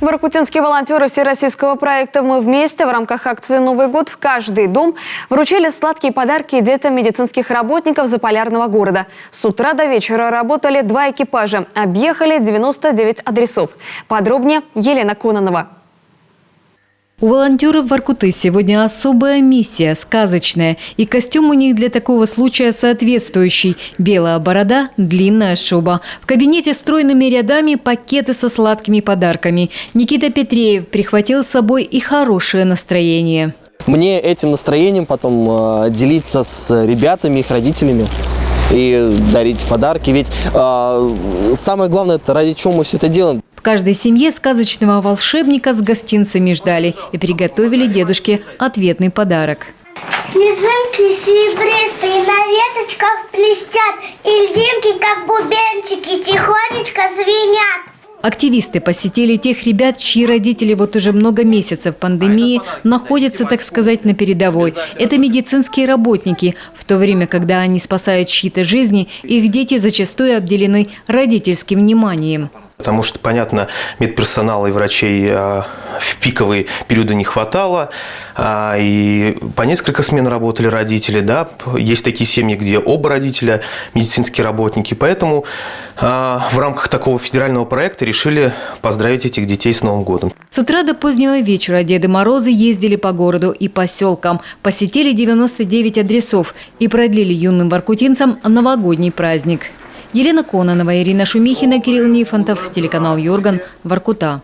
Воркутинские волонтеры всероссийского проекта «Мы вместе» в рамках акции «Новый год в каждый дом» вручили сладкие подарки детям медицинских работников Заполярного города. С утра до вечера работали 2 экипажа, объехали 99 адресов. Подробнее Елена Кононова. У волонтеров Воркуты сегодня особая миссия, сказочная. И костюм у них для такого случая соответствующий. Белая борода, длинная шуба. В кабинете стройными рядами пакеты со сладкими подарками. Никита Петреев прихватил с собой и хорошее настроение. Мне этим настроением потом делиться с ребятами, их родителями и дарить подарки. Ведь самое главное, это ради чего мы все это делаем. В каждой семье сказочного волшебника с гостинцами ждали и приготовили дедушке ответный подарок. Снежинки серебристые на веточках блестят, и льдинки, как бубенчики, тихонечко звенят. Активисты посетили тех ребят, чьи родители вот уже много месяцев пандемии находятся, так сказать, на передовой. Это медицинские работники. В то время, когда они спасают чьи-то жизни, их дети зачастую обделены родительским вниманием. Потому что, понятно, медперсонала и врачей в пиковые периоды не хватало, и по несколько смен работали родители. Да? Есть такие семьи, где оба родителя медицинские работники. Поэтому в рамках такого федерального проекта решили поздравить этих детей с Новым годом. С утра до позднего вечера Деды Морозы ездили по городу и поселкам, посетили 99 адресов и продлили юным воркутинцам новогодний праздник. Елена Кононова, Ирина Шумихина, Кирилл Нифонтов, телеканал Юрган, Воркута.